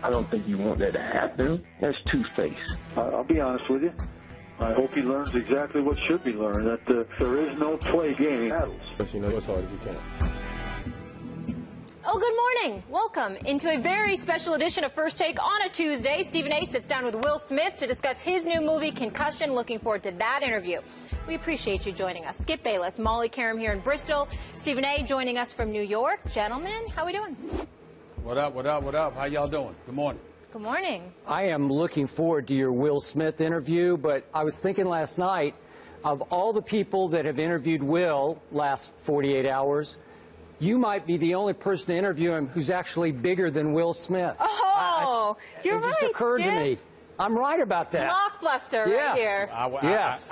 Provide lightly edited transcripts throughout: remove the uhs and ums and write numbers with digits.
I don't think you want that to happen. That's two-faced. I'll be honest with you. I hope he learns exactly what should be learned, that there is no play game battles. But you know, as hard as you can. Oh, good morning. Welcome into a very special edition of First Take on a Tuesday. Stephen A. sits down with Will Smith to discuss his new movie, Concussion. Looking forward to that interview. We appreciate you joining us. Skip Bayless, Molly Qerim here in Bristol. Stephen A. joining us from New York. Gentlemen, how are we doing? What up, what up, what up? How y'all doing? Good morning. Good morning. I am looking forward to your Will Smith interview, but I was thinking last night of all the people that have interviewed Will last 48 hours, you might be the only person to interview him who's actually bigger than Will Smith. Oh, you're right. It just occurred to me. I'm right about that. Blockbuster right here. Yes.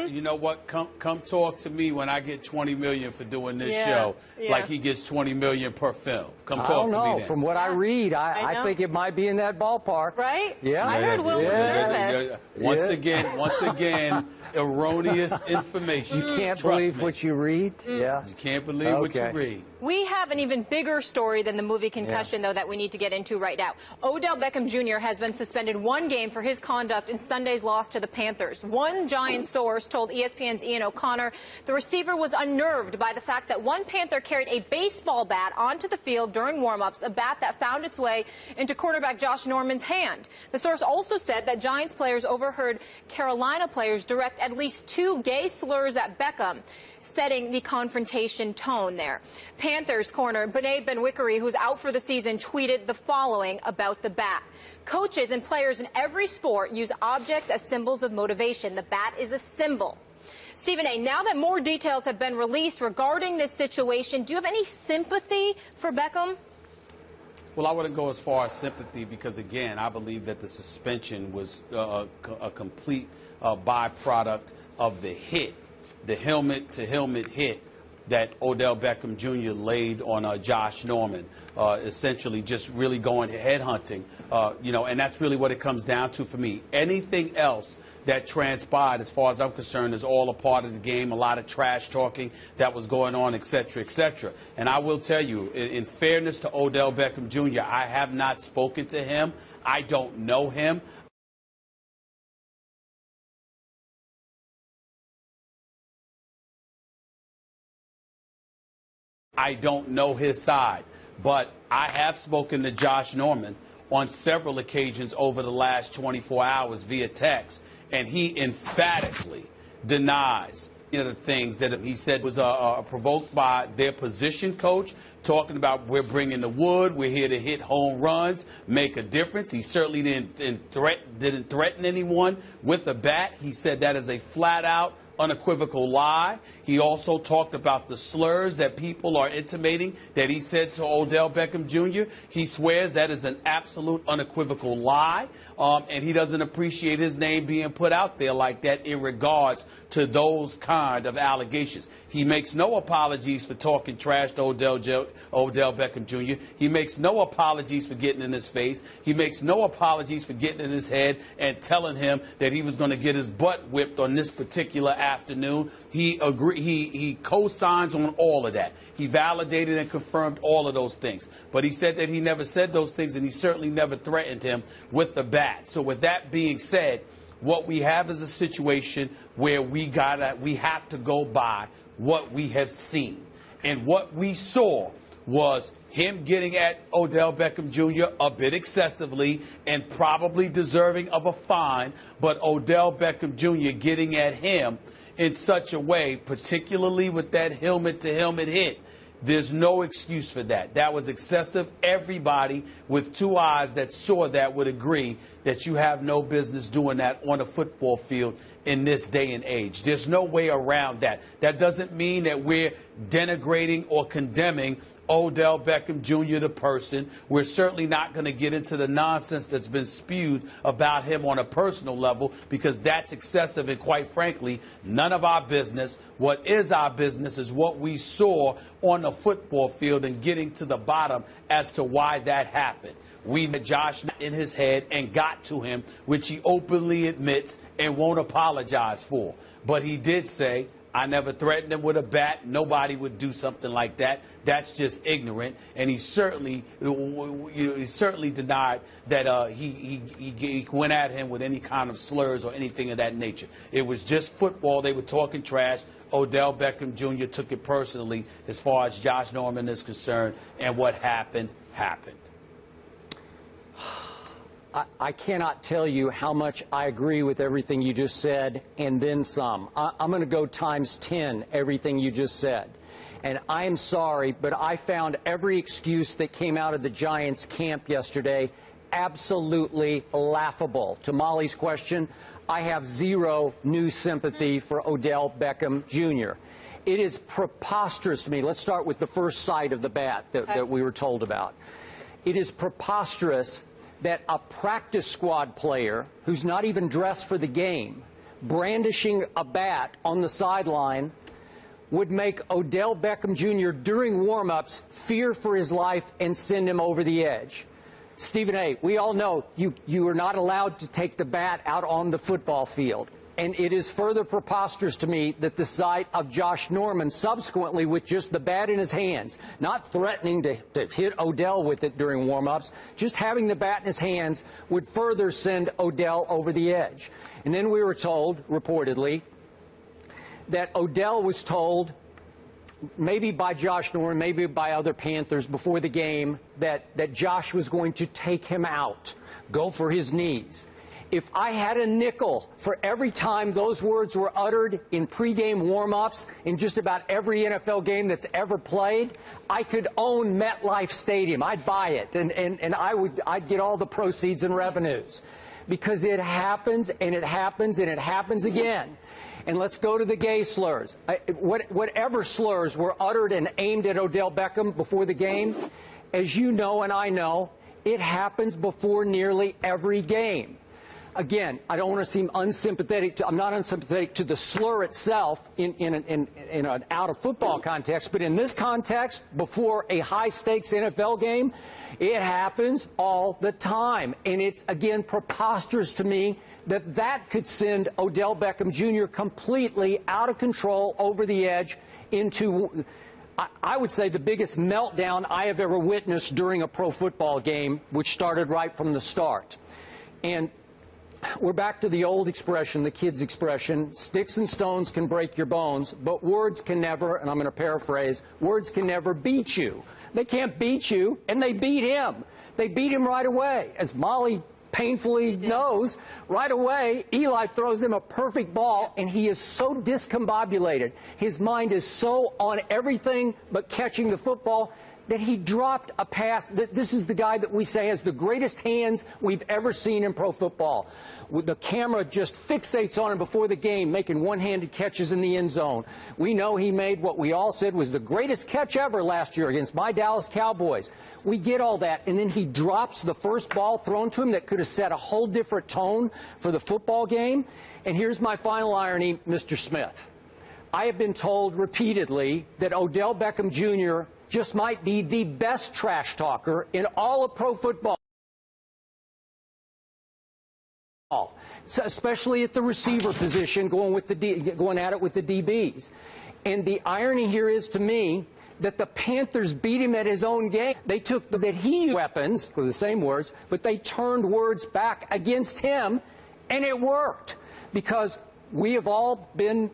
You know what? Come talk to me when I get $20 million for doing this show, like he gets $20 million per film. Come talk to me then. From what I read, I think it might be in that ballpark. Right? Yeah. I heard Will was nervous. Once again, erroneous information. You can't believe what you read? Yeah. You can't believe what you read. We have an even bigger story than the movie Concussion, though, that we need to get into right now. Odell Beckham Jr. has been suspended one game for his conduct in Sunday's loss to the Panthers. One Giant source told ESPN's Ian O'Connor the receiver was unnerved by the fact that one Panther carried a baseball bat onto the field during warm-ups, a bat that found its way into quarterback Josh Norman's hand. The source also said that Giants players overheard Carolina players direct at least 2 gay slurs at Beckham, setting the confrontation tone there. Panthers corner B'nai Ben-Wickery, who's out for the season, tweeted the following about the bat. Coaches and players in every sport use objects as symbols of motivation. The bat is a symbol. Stephen A., now that more details have been released regarding this situation, do you have any sympathy for Beckham? Well, I wouldn't go as far as sympathy because, again, I believe that the suspension was a complete byproduct of the hit, the helmet-to-helmet hit that Odell Beckham Jr. laid on Josh Norman, essentially just really going head hunting, and that's really what it comes down to for me. Anything else that transpired, as far as I'm concerned, is all a part of the game, a lot of trash talking that was going on, et cetera, et cetera. And I will tell you, in fairness to Odell Beckham Jr., I have not spoken to him. I don't know him. I don't know his side, but I have spoken to Josh Norman on several occasions over the last 24 hours via text, and he emphatically denies the things that he said was provoked by their position coach, talking about we're bringing the wood, we're here to hit home runs, make a difference. He certainly didn't threaten anyone with a bat. He said that is a flat-out, unequivocal lie. He also talked about the slurs that people are intimating that he said to Odell Beckham Jr. He swears that is an absolute unequivocal lie, and he doesn't appreciate his name being put out there like that in regards to those kind of allegations. He makes no apologies for talking trash to Odell Beckham Jr. He makes no apologies for getting in his face. He makes no apologies for getting in his head and telling him that he was going to get his butt whipped on this particular afternoon. He co-signs on all of that. He validated and confirmed all of those things. But he said that he never said those things, and he certainly never threatened him with the bat. So with that being said, what we have is a situation where we have to go by what we have seen. And what we saw was him getting at Odell Beckham Jr. a bit excessively and probably deserving of a fine, but Odell Beckham Jr. getting at him in such a way, particularly with that helmet-to-helmet hit. There's no excuse for that. That was excessive. Everybody with 2 eyes that saw that would agree that you have no business doing that on a football field in this day and age. There's no way around that. That doesn't mean that we're denigrating or condemning Odell Beckham Jr., the person. We're certainly not going to get into the nonsense that's been spewed about him on a personal level, because that's excessive and, quite frankly, none of our business. What is our business is what we saw on the football field and getting to the bottom as to why that happened. We had Josh in his head and got to him, which he openly admits and won't apologize for. But he did say, I never threatened him with a bat. Nobody would do something like that. That's just ignorant. And he certainly denied that he went at him with any kind of slurs or anything of that nature. It was just football. They were talking trash. Odell Beckham Jr. took it personally as far as Josh Norman is concerned, and what happened, happened. I cannot tell you how much I agree with everything you just said, and then some. I'm going to go times 10 everything you just said. And I am sorry, but I found every excuse that came out of the Giants camp yesterday absolutely laughable. To Molly's question, I have zero new sympathy for Odell Beckham Jr. It is preposterous to me. Let's start with the first side of the bat that we were told about. It is preposterous that a practice squad player who's not even dressed for the game, brandishing a bat on the sideline, would make Odell Beckham Jr. during warm-ups fear for his life and send him over the edge. Stephen A., we all know you are not allowed to take the bat out on the football field. And it is further preposterous to me that the sight of Josh Norman subsequently with just the bat in his hands, not threatening to hit Odell with it during warm-ups, just having the bat in his hands would further send Odell over the edge. And then we were told, reportedly, that Odell was told, maybe by Josh Norman, maybe by other Panthers before the game, that Josh was going to take him out, go for his knees. If I had a nickel for every time those words were uttered in pregame warm-ups in just about every NFL game that's ever played, I could own MetLife Stadium. I'd buy it, and I'd get all the proceeds and revenues. Because it happens, and it happens, and it happens again. And let's go to the gay slurs. Whatever slurs were uttered and aimed at Odell Beckham before the game, as you know and I know, it happens before nearly every game. Again, I don't want to seem unsympathetic. I'm not unsympathetic to the slur itself in an out-of-football context, but in this context, before a high-stakes NFL game, it happens all the time. And it's, again, preposterous to me that that could send Odell Beckham Jr. completely out of control, over the edge, into, I would say, the biggest meltdown I have ever witnessed during a pro football game, which started right from the start. And we're back to the old expression, the kids' expression, sticks and stones can break your bones, but words can never, and I'm going to paraphrase, words can never beat you. They can't beat you, and they beat him. They beat him right away. As Molly painfully knows, right away, Eli throws him a perfect ball, and he is so discombobulated. His mind is so on everything but catching the football that he dropped a pass. This is the guy that we say has the greatest hands we've ever seen in pro football. The camera just fixates on him before the game, making one-handed catches in the end zone. We know he made what we all said was the greatest catch ever last year against my Dallas Cowboys. We get all that, and then he drops the first ball thrown to him that could have set a whole different tone for the football game. And here's my final irony, Mr. Smith. I have been told repeatedly that Odell Beckham Jr. just might be the best trash talker in all of pro football, so especially at the receiver position, going at it with the DBs. And the irony here is, to me, that the Panthers beat him at his own game. They took that he used weapons, for the same words, but they turned words back against him, and it worked. Because we have all been,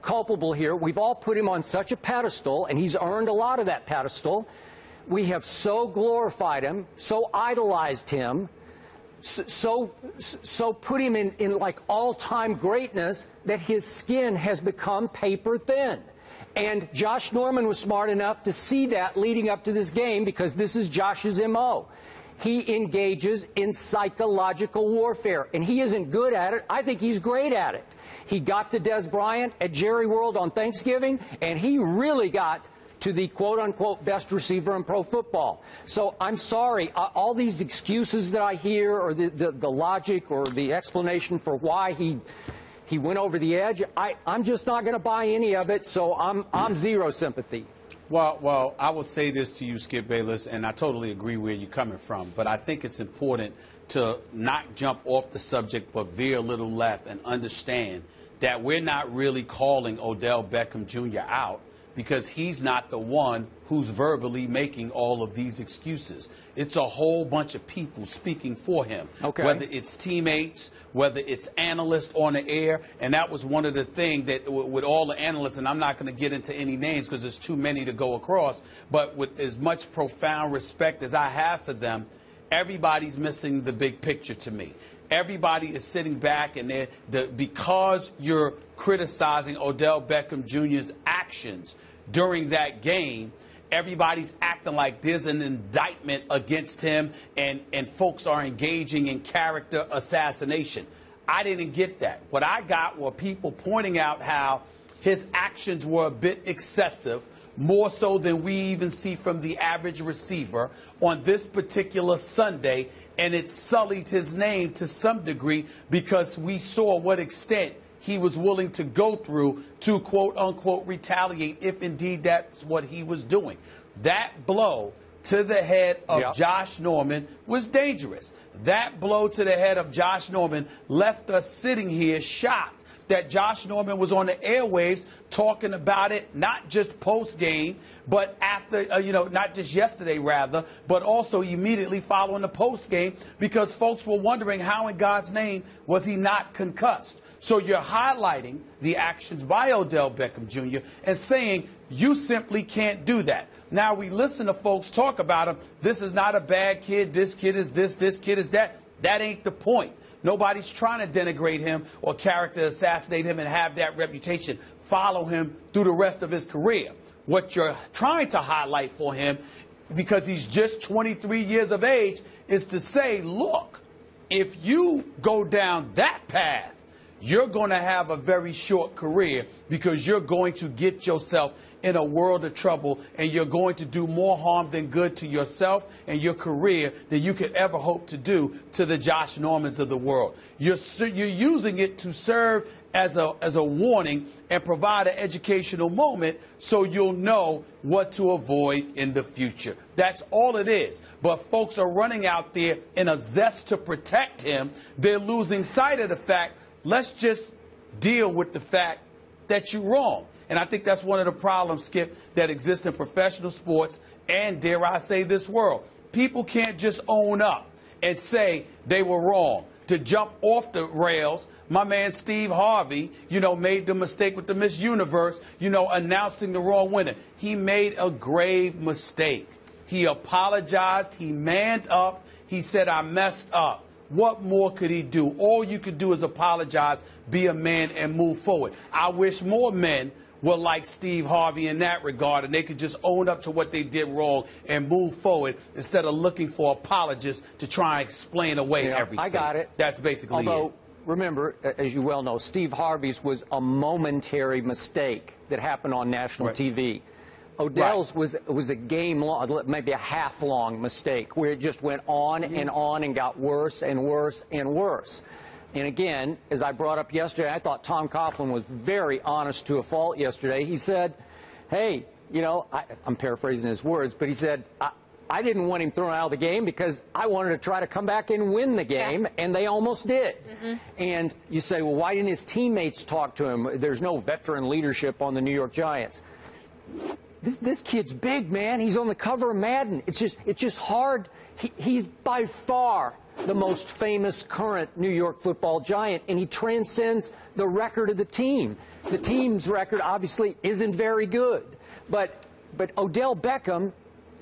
culpable here. We've all put him on such a pedestal, and he's earned a lot of that pedestal. We have so glorified him, so idolized him, so put him in like all-time greatness that his skin has become paper thin. And Josh Norman was smart enough to see that leading up to this game, because this is Josh's M.O. He engages in psychological warfare, and he isn't good at it. I think he's great at it. He got to Des Bryant at Jerry World on Thanksgiving, and he really got to the quote-unquote best receiver in pro football. So I'm sorry, all these excuses that I hear, or the logic or the explanation for why he went over the edge, I'm just not going to buy any of it, so I'm zero sympathy. Well, I will say this to you, Skip Bayless, and I totally agree where you're coming from, but I think it's important to not jump off the subject but veer a little left and understand that we're not really calling Odell Beckham Jr. out because he's not the one who's verbally making all of these excuses. It's a whole bunch of people speaking for him, whether it's teammates, whether it's analysts on the air. And that was one of the things that with all the analysts, and I'm not going to get into any names because there's too many to go across, but with as much profound respect as I have for them, everybody's missing the big picture to me. Everybody is sitting back and because you're criticizing Odell Beckham Jr.'s actions during that game, everybody's acting like there's an indictment against him and folks are engaging in character assassination. I didn't get that. What I got were people pointing out how his actions were a bit excessive, more so than we even see from the average receiver on this particular Sunday, and it sullied his name to some degree because we saw what extent he was willing to go through to, quote unquote, retaliate if indeed that's what he was doing. That blow to the head of Josh Norman was dangerous. That blow to the head of Josh Norman left us sitting here shocked that Josh Norman was on the airwaves talking about it, not just post-game, but after, not just yesterday, rather, but also immediately following the post-game because folks were wondering how in God's name was he not concussed. So you're highlighting the actions by Odell Beckham Jr. and saying you simply can't do that. Now we listen to folks talk about him. This is not a bad kid. This kid is this kid is that. That ain't the point. Nobody's trying to denigrate him or character assassinate him and have that reputation follow him through the rest of his career. What you're trying to highlight for him, because he's just 23 years of age, is to say, look, if you go down that path, you're going to have a very short career because you're going to get yourself in a world of trouble and you're going to do more harm than good to yourself and your career than you could ever hope to do to the Josh Normans of the world. You're using it to serve as a warning and provide an educational moment so you'll know what to avoid in the future. That's all it is. But folks are running out there in a zest to protect him. They're losing sight of the fact, let's just deal with the fact that you're wrong. And I think that's one of the problems, Skip, that exists in professional sports and, dare I say, this world. People can't just own up and say they were wrong. To jump off the rails, my man Steve Harvey, made the mistake with the Miss Universe, announcing the wrong winner. He made a grave mistake. He apologized. He manned up. He said, I messed up. What more could he do? All you could do is apologize, be a man, and move forward. I wish more men were like Steve Harvey in that regard, and they could just own up to what they did wrong and move forward instead of looking for apologists to try and explain away everything. I got it. That's basically Although, it. Remember, as you well know, Steve Harvey's was a momentary mistake that happened on national TV. Odell's was a game-long, maybe a half-long mistake where it just went on and got worse and worse and worse. And again, as I brought up yesterday, I thought Tom Coughlin was very honest to a fault yesterday. He said, hey, I'm paraphrasing his words, but he said, I didn't want him thrown out of the game because I wanted to try to come back and win the game, and they almost did. And you say, well, why didn't his teammates talk to him? There's no veteran leadership on the New York Giants. This kid's big, man. He's on the cover of Madden. It's just hard. He's by far the most famous current New York football Giant, and he transcends the record of the team. The team's record obviously isn't very good, but Odell Beckham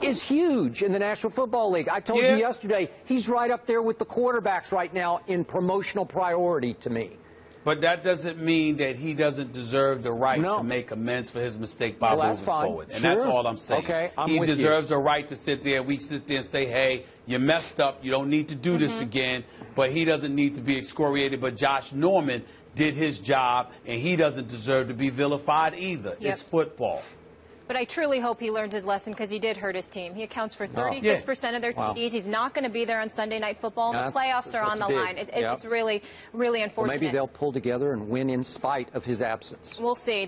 is huge in the National Football League. I told you yesterday, he's right up there with the quarterbacks right now in promotional priority to me. But that doesn't mean that he doesn't deserve the right to make amends for his mistake by moving forward. And that's all I'm saying. Okay, he deserves a right to sit there. We sit there and say, hey, you messed up. You don't need to do this again. But he doesn't need to be excoriated. But Josh Norman did his job, and he doesn't deserve to be vilified either. It's football. But I truly hope he learns his lesson because he did hurt his team. He accounts for 36% of their TDs. He's not going to be there on Sunday Night Football. The playoffs are on the line. It's really, really unfortunate. Well, maybe they'll pull together and win in spite of his absence. We'll see.